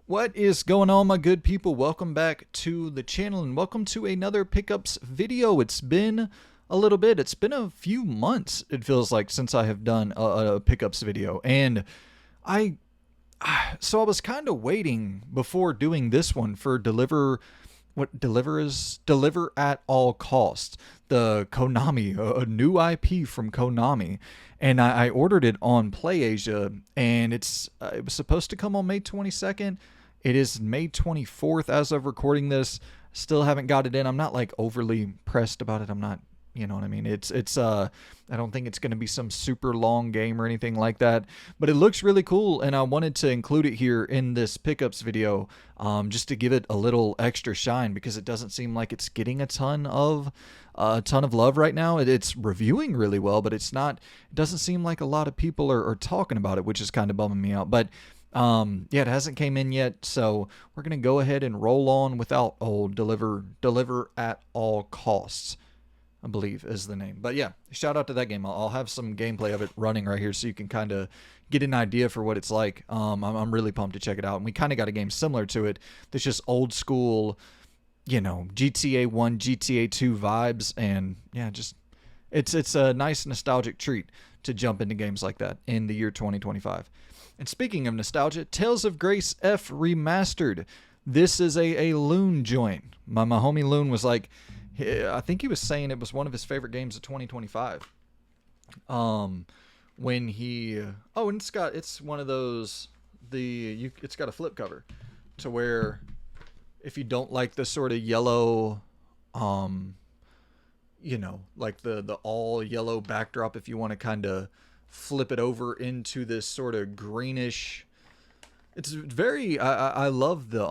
What is going on, my good people? Welcome back to the channel and welcome to another pickups video. It's been a little bit. It's been a few months, it feels like, since I have done a pickups video. And I was kind of waiting before doing this one for deliver at all costs. The Konami, a new IP from Konami, and I ordered it on PlayAsia, and it was supposed to come on May 22nd. It is May 24th as of recording this. Still haven't got it in. I'm not like overly pressed about it. I'm not, you know what I mean? I don't think it's going to be some super long game or anything like that, but it looks really cool, and I wanted to include it here in this pickups video, just to give it a little extra shine, because it doesn't seem like it's getting a ton of love right now. It's reviewing really well, but it doesn't seem like a lot of people are talking about it, which is kind of bumming me out. But yeah, it hasn't came in yet, so we're gonna go ahead and roll on without deliver at all costs, I believe is the name. But yeah, shout out to that game. I'll have some gameplay of it running right here so you can kind of get an idea for what it's like. I'm really pumped to check it out. And we kind of got a game similar to it that's just old school, you know, GTA 1, GTA 2 vibes. And yeah, just it's a nice nostalgic treat to jump into games like that in the year 2025. And speaking of nostalgia, Tales of Grace F Remastered. This is a Loon joint. My homie Loon was like, I think he was saying it was one of his favorite games of 2025. When he, and it's one of those, it's got a flip cover to where if you don't like the sort of yellow, you know, like the all yellow backdrop, if you want to kind of flip it over into this sort of greenish, it's very, I love the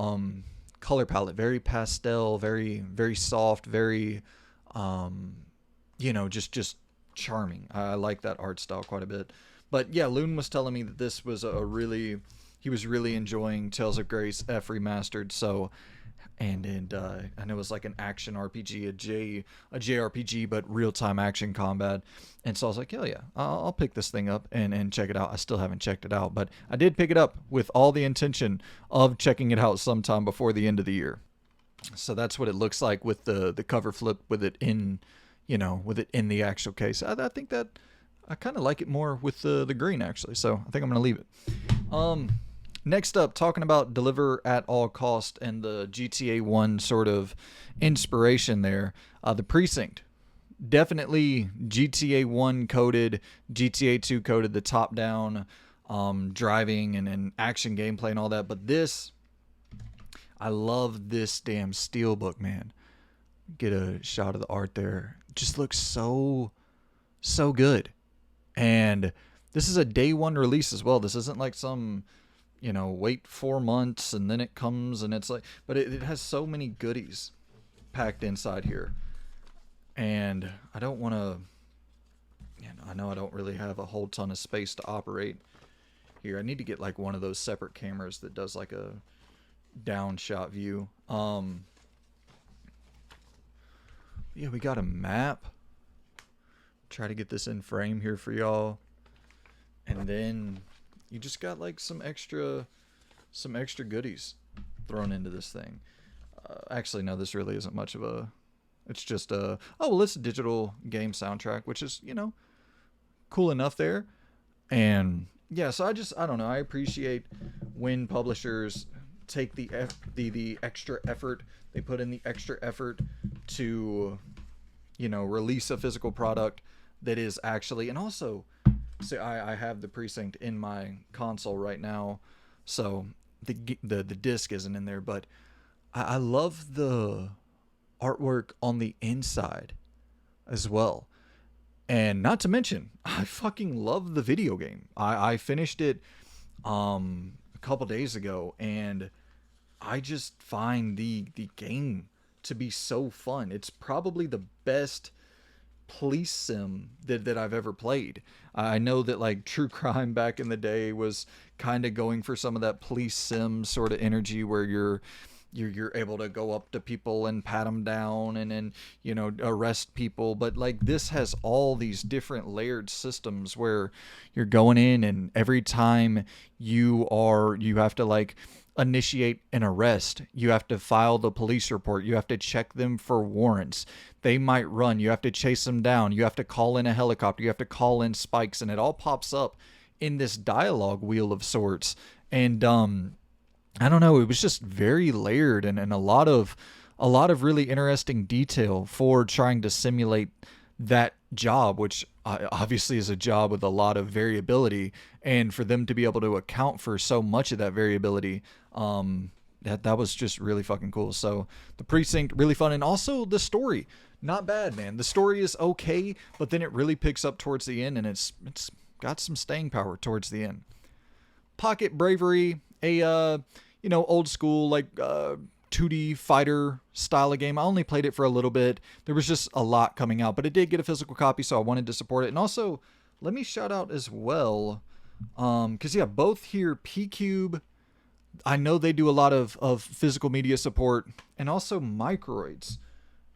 color palette, very pastel, very soft, very you know, just charming. I like that art style quite a bit. But yeah, Loon was telling me that this was he was really enjoying Tales of Grace F Remastered. So and I know it was like an action RPG, a JRPG, but real-time action combat. And so I was like, hell yeah, I'll pick this thing up and check it out. I still haven't checked it out, but I did pick it up with all the intention of checking it out sometime before the end of the year. So that's what it looks like with the cover flip, with it in, you know, with it in the actual case. I think that I kind of like it more with the green, actually. So I think I'm going to leave it. Next up, talking about deliver at all cost and the GTA 1 sort of inspiration there, the Precinct. Definitely GTA 1 coded, GTA 2 coded, the top-down driving and action gameplay and all that. But this, I love this damn steelbook, man. Get a shot of the art there. Just looks so good. And this is a day one release as well. This isn't like some, you know, wait 4 months and then it comes, and it's like, but it has so many goodies packed inside here. And I don't want to, you know, I know I don't really have a whole ton of space to operate here. I need to get like one of those separate cameras that does like a down shot view. Yeah, we got a map. Try to get this in frame here for y'all. And then you just got like some extra goodies thrown into this thing. Actually, no, this really isn't much of a, it's just a, it's a digital game soundtrack, which is, you know, cool enough there. And yeah, so I don't know, I appreciate when publishers take the extra effort, they put in the extra effort to, you know, release a physical product that is actually, and also, so I have the Precinct in my console right now, so the disc isn't in there, but I love the artwork on the inside as well. And not to mention, I fucking love the video game. I finished it a couple days ago, and I just find the game to be so fun. It's probably the best police sim that I've ever played. I know that like True Crime back in the day was kind of going for some of that police sim sort of energy where you're able to go up to people and pat them down and you know, arrest people, but like this has all these different layered systems where you're going in, and every time you have to like initiate an arrest. You have to file the police report. You have to check them for warrants. They might run. You have to chase them down. You have to call in a helicopter. You have to call in spikes, and it all pops up in this dialogue wheel of sorts. And I don't know, it was just very layered, and a lot of really interesting detail for trying to simulate that job, which obviously is a job with a lot of variability, and for them to be able to account for so much of that variability, that was just really fucking cool. So the Precinct, really fun, and also the story, not bad, man. The story is okay, but then it really picks up towards the end, and it's got some staying power towards the end. Pocket Bravery, a old school, like 2D fighter style of game. I only played it for a little bit. There was just a lot coming out, but it did get a physical copy, so I wanted to support it. And also, let me shout out as well, because both here, P-Cube, I know they do a lot of physical media support, and also Microids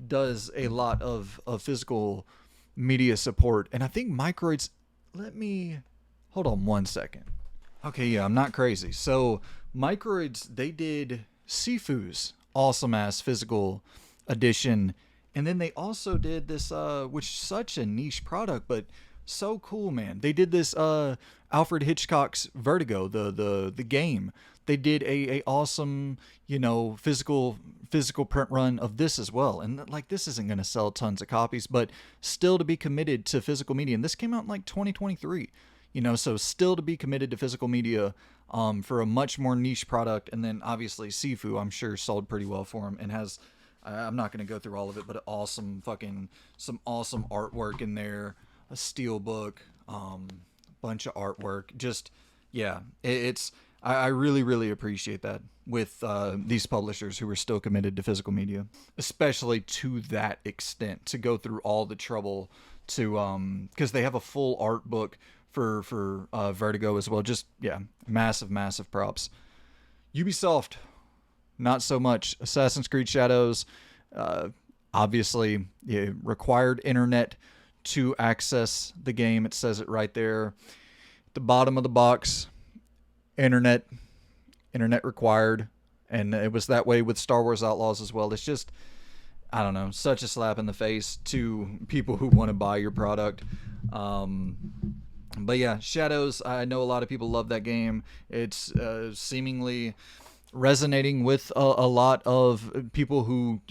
does a lot of physical media support. And I think Microids, hold on one second. Okay, yeah, I'm not crazy. So Microids, they did Sifu's awesome ass physical edition, and then they also did this which is such a niche product, but so cool, man. They did this Alfred Hitchcock's Vertigo, the game. They did a awesome, physical print run of this as well. And like, this isn't going to sell tons of copies, but still to be committed to physical media. And this came out in like 2023. So still to be committed to physical media for a much more niche product. And then obviously Sifu, I'm sure, sold pretty well for him and has, I'm not going to go through all of it, but some awesome artwork in there, a steel book, bunch of artwork. Just, yeah, I really, really appreciate that with these publishers who are still committed to physical media, especially to that extent, to go through all the trouble to, because they have a full art book for Vertigo as well. Just, yeah, massive props. Ubisoft, not so much. Assassin's Creed Shadows, obviously, required internet to access the game. It says it right there. At the bottom of the box, internet required. And it was that way with Star Wars Outlaws as well. It's just, I don't know, such a slap in the face to people who want to buy your product. But yeah, Shadows, I know a lot of people love that game. It's seemingly resonating with a lot of people who,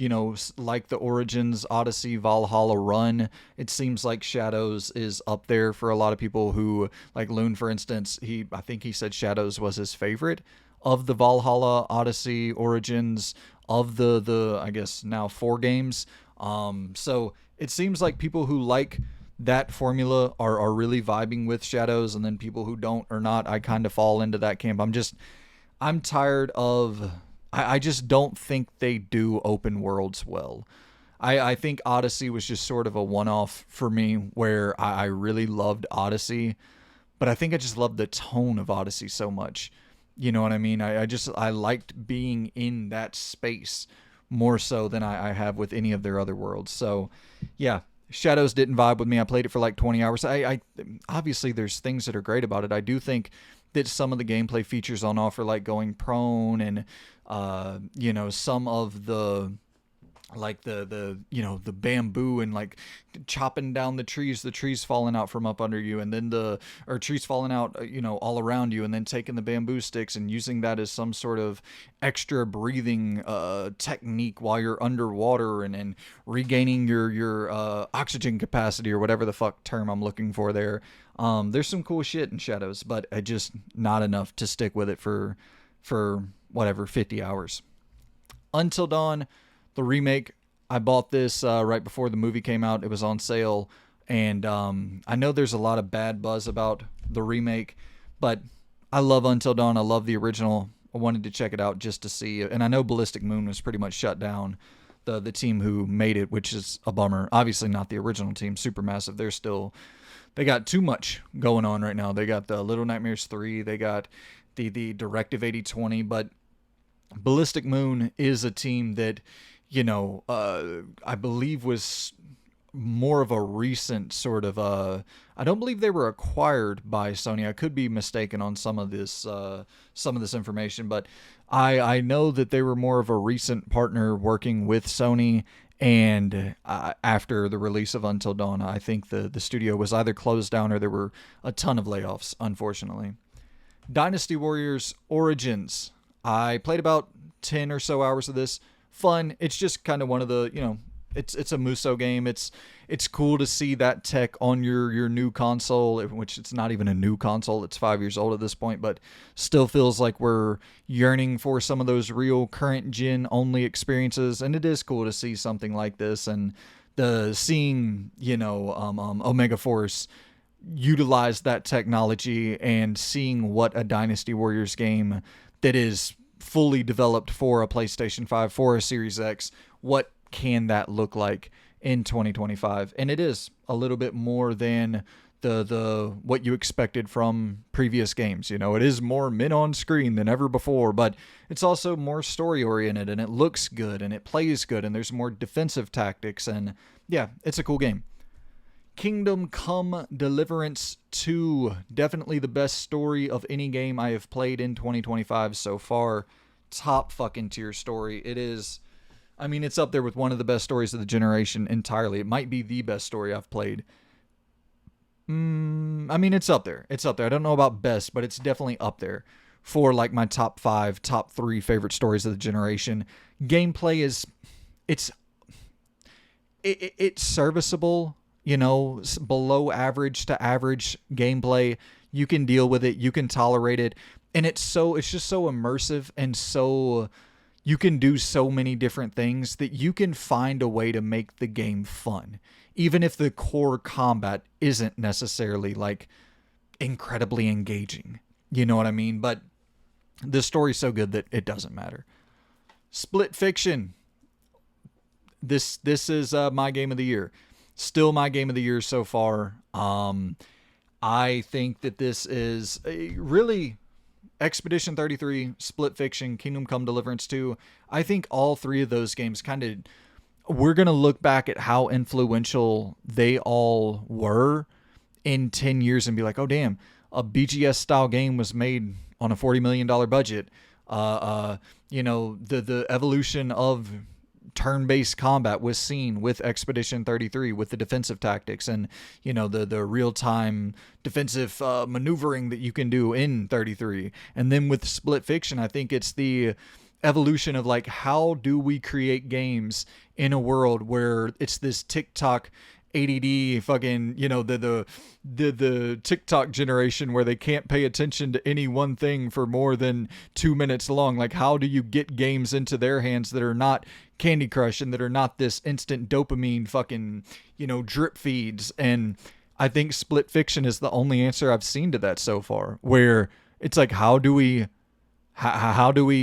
like the Origins, Odyssey, Valhalla run. It seems like Shadows is up there for a lot of people who, like Loon, for instance, I think he said Shadows was his favorite of the Valhalla, Odyssey, Origins, of the I guess now 4 games. So it seems like people who like that formula are really vibing with Shadows, and then people who don't or not, I kind of fall into that camp. I'm tired of, I just don't think they do open worlds well. I think Odyssey was just sort of a one-off for me, where I really loved Odyssey, but I think I just loved the tone of Odyssey so much. You know what I mean? I liked being in that space more so than I have with any of their other worlds. So yeah, Shadows didn't vibe with me. I played it for like 20 hours. I obviously there's things that are great about it. I do think that some of the gameplay features on offer, like going prone and some of the, like the bamboo and like chopping down the trees falling out from up under you, and then trees falling out all around you, and then taking the bamboo sticks and using that as some sort of extra breathing technique while you're underwater, and regaining your oxygen capacity, or whatever the fuck term I'm looking for there. There's some cool shit in Shadows, but just not enough to stick with it for whatever 50 hours. Until Dawn, the remake, I bought this right before the movie came out. It was on sale, and I know there's a lot of bad buzz about the remake, but I love Until Dawn. I love the original. I wanted to check it out just to see. And I know Ballistic Moon was pretty much shut down, the team who made it, which is a bummer. Obviously not the original team, Supermassive. They got too much going on right now. They got the Little Nightmares 3. They got the Directive 8020, but Ballistic Moon is a team that, I believe was more of a recent sort of I don't believe they were acquired by Sony. I could be mistaken on some of this information, but I know that they were more of a recent partner working with Sony. And after the release of Until Dawn, I think the studio was either closed down or there were a ton of layoffs, unfortunately. Dynasty Warriors Origins. I played about 10 or so hours of this. Fun. It's just kind of one of the, it's a Muso game. It's cool to see that tech on your new console, which it's not even a new console. It's 5 years old at this point, but still feels like we're yearning for some of those real current gen only experiences. And it is cool to see something like this, and seeing Omega Force utilize that technology, and seeing what a Dynasty Warriors game that is fully developed for a PlayStation 5, for a Series X, what can that look like in 2025? And it is a little bit more than the what you expected from previous games. It is more men on screen than ever before, but it's also more story oriented, and it looks good, and it plays good, and there's more defensive tactics, and yeah, it's a cool game. Kingdom Come Deliverance 2, definitely the best story of any game I have played in 2025 so far. Top fucking tier story. It is, it's up there with one of the best stories of the generation entirely. It might be the best story I've played. It's up there. It's up there. I don't know about best, but it's definitely up there for like my top 5, top 3 favorite stories of the generation. Gameplay is, it's serviceable. Below average to average gameplay. You can deal with it. You can tolerate it. And it's just so immersive, and so you can do so many different things that you can find a way to make the game fun. Even if the core combat isn't necessarily like incredibly engaging. You know what I mean? But the story's so good that it doesn't matter. Split Fiction. This is my game of the year. Still my game of the year so far. I think that this is a really Expedition 33, Split Fiction, Kingdom Come Deliverance 2. I think all three of those games we're going to look back at how influential they all were in 10 years and be like, oh damn, a BGS style game was made on a $40 million budget. The evolution of turn-based combat was seen with Expedition 33, with the defensive tactics and the real-time defensive maneuvering that you can do in 33. And then with Split Fiction, I think it's the evolution of like, how do we create games in a world where it's this TikTok ADD fucking, the TikTok generation where they can't pay attention to any one thing for more than 2 minutes long. Like, how do you get games into their hands that are not Candy Crush and that are not this instant dopamine fucking, drip feeds? And I think Split Fiction is the only answer I've seen to that so far, where it's like, how do we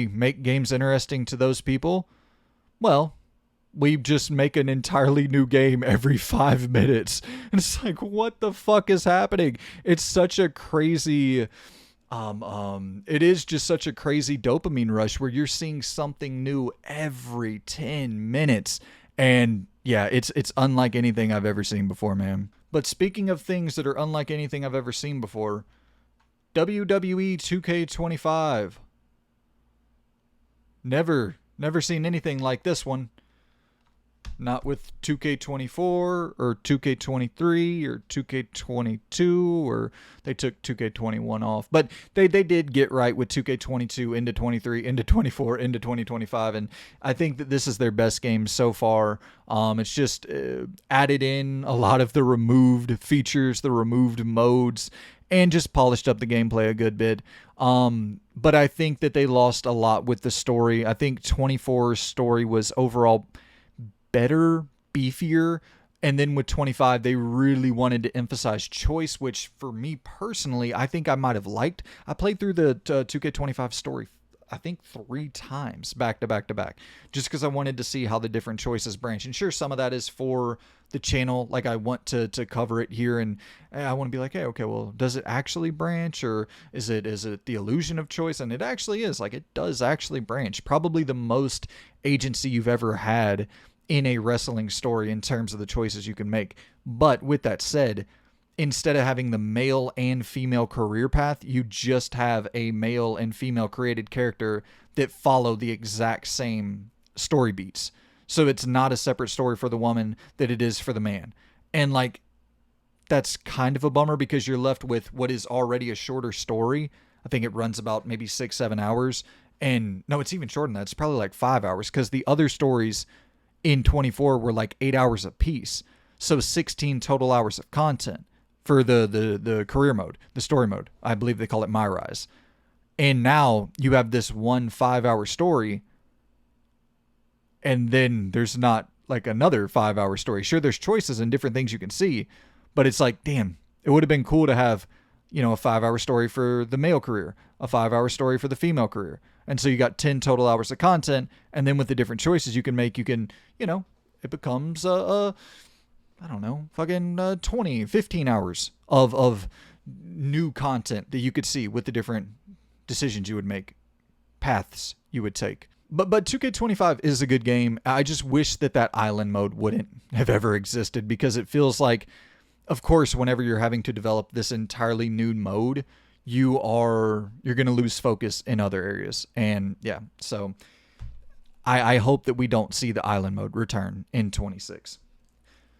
make games interesting to those people? Well, we just make an entirely new game every 5 minutes. And it's like, what the fuck is happening? It's such a crazy, it is just such a crazy dopamine rush where you're seeing something new every 10 minutes. And yeah, it's unlike anything I've ever seen before, man. But speaking of things that are unlike anything I've ever seen before, WWE 2K25. Never seen anything like this one. Not with 2K24 or 2K23 or 2K22, or they took 2K21 off. But they did get right with 2K22 into 23, into 24, into 2025. And I think that this is their best game so far. It's just added in a lot of the removed features, the removed modes, and just polished up the gameplay a good bit. But I think that they lost a lot with the story. I think 24's story was overall better, beefier, and then with 25 they really wanted to emphasize choice, which for me personally I think I might have liked. I played through the 2K25 story I think 3 times back to back just because I wanted to see how the different choices branch. And sure, some of that is for the channel, like I want to cover it here, and I want to be like, hey, okay, well, does it actually branch, or is it the illusion of choice? And it actually is, like, it does actually branch. Probably the most agency you've ever had in a wrestling story in terms of the choices you can make. But with that said, instead of having the male and female career path, you just have a male and female created character that follow the exact same story beats. So it's not a separate story for the woman that it is for the man. And like, that's kind of a bummer because you're left with what is already a shorter story. I think it runs about maybe 6-7 hours. And no, it's even shorter than that. It's probably like 5 hours because the other stories in 24 were like 8 hours a piece. So 16 total hours of content for the career mode, the story mode. I believe they call it My Rise. And now you have this one 5-hour story, and then there's not like another 5-hour story. Sure, there's choices and different things you can see, but it's like, damn, it would have been cool to have, you know, a 5-hour story for the male career, a 5-hour story for the female career. And so you got 10 total hours of content, and then with the different choices you can make, you can, you know, it becomes I don't know, fucking 20, 15 hours of new content that you could see with the different decisions you would make, paths you would take. But 2K25 is a good game. I just wish that island mode wouldn't have ever existed, because it feels like, of course, whenever you're having to develop this entirely new mode, you're going to lose focus in other areas. And yeah, so I hope that we don't see the island mode return in 26.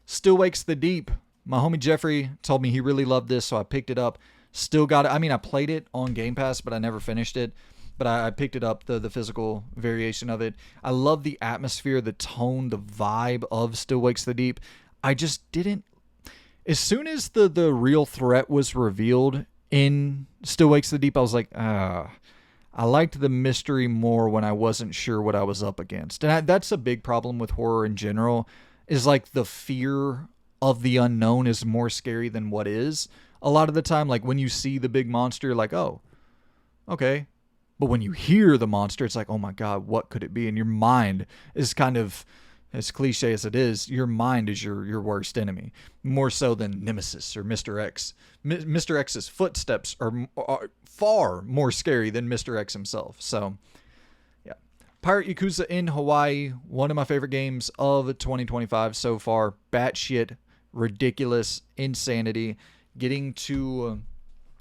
Still Wakes the Deep. My homie Jeffrey told me he really loved this, so I picked it up. Still got it. I mean, I played it on Game Pass, but I never finished it. But I picked it up, the physical variation of it. I love the atmosphere, the tone, the vibe of Still Wakes the Deep. I just didn't... As soon as the real threat was revealed in Still Wakes the Deep, I was like, I liked the mystery more when I wasn't sure what I was up against. And that's a big problem with horror in general, is like the fear of the unknown is more scary than what is. A lot of the time, like when you see the big monster, you're like, oh, okay. But when you hear the monster, it's like, oh my God, what could it be? And your mind is kind of, as cliche as it is, your mind is your worst enemy. More so than Nemesis or Mr. X. Mr. X's footsteps are far more scary than Mr. X himself. So, yeah. Pirate Yakuza in Hawaii, one of my favorite games of 2025 so far. Batshit, ridiculous, insanity. Getting to...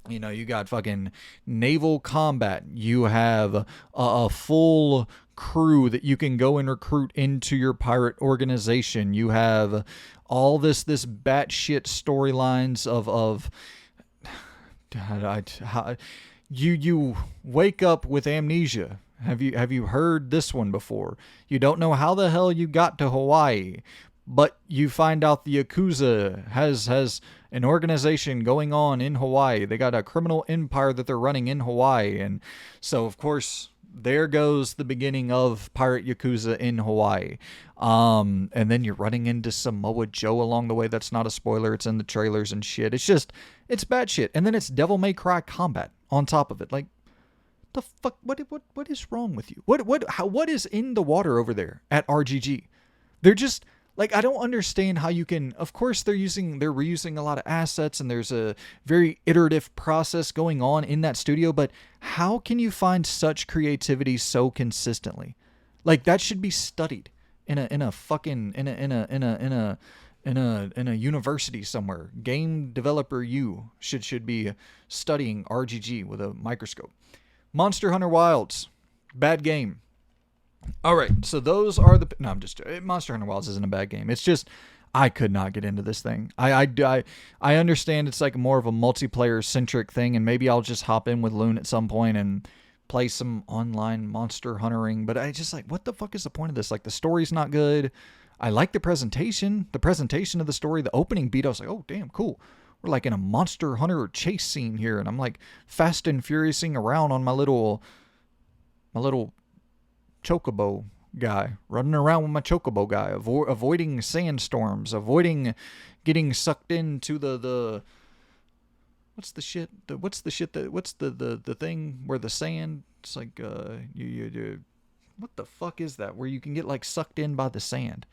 You know, you got fucking naval combat. You have a full crew that you can go and recruit into your pirate organization. You have all this batshit storylines of you wake up with amnesia. Have you heard this one before? You don't know how the hell you got to Hawaii, but you find out the Yakuza has an organization going on in Hawaii. They got a criminal empire that they're running in Hawaii. And so, of course, there goes the beginning of Pirate Yakuza in Hawaii. And then you're running into Samoa Joe along the way. That's not a spoiler. It's in the trailers and shit. It's bad shit. And then it's Devil May Cry combat on top of it. Like, the fuck? What is wrong with you? What is in the water over there at RGG? They're just... Like, I don't understand how you can... Of course, they're reusing a lot of assets, and there's a very iterative process going on in that studio, but how can you find such creativity so consistently? Like, that should be studied in a university somewhere. Game developer should be studying RGG with a microscope. Monster Hunter Wilds, bad game. All right, so those are the... No, I'm just... Monster Hunter Wilds isn't a bad game. It's just, I could not get into this thing. I understand it's like more of a multiplayer-centric thing, and maybe I'll just hop in with Loon at some point and play some online Monster Huntering, but I just like, what the fuck is the point of this? Like, the story's not good. I like the presentation. The presentation of the story, the opening beat, I was like, oh, damn, cool. We're like in a Monster Hunter chase scene here, and I'm like fast and furiousing around on my little chocobo guy, running around with my chocobo guy, avoiding sandstorms, avoiding getting sucked into the what's the thing where the sand, it's like you what the fuck is that, where you can get like sucked in by the sand?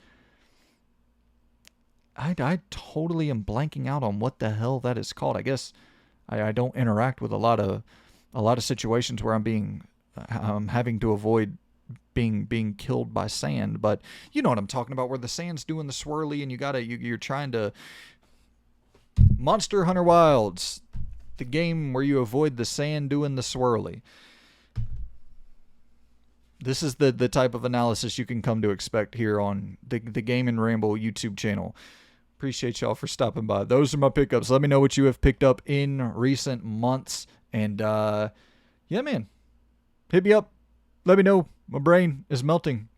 I totally am blanking out on what the hell that is called. I guess I don't interact with a lot of situations where I'm having to avoid being killed by sand, but you know what I'm talking about, where the sand's doing the swirly and you're trying to Monster Hunter Wilds, the game where you avoid the sand doing the swirly. This is the type of analysis you can come to expect here on the Game and Ramble YouTube channel. Appreciate y'all for stopping by. Those are my pickups. Let me know what you have picked up in recent months. And, yeah, man. Hit me up. Let me know. My brain is melting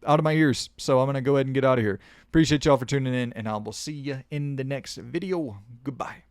out of my ears. So I'm going to go ahead and get out of here. Appreciate y'all for tuning in. And I will see you in the next video. Goodbye.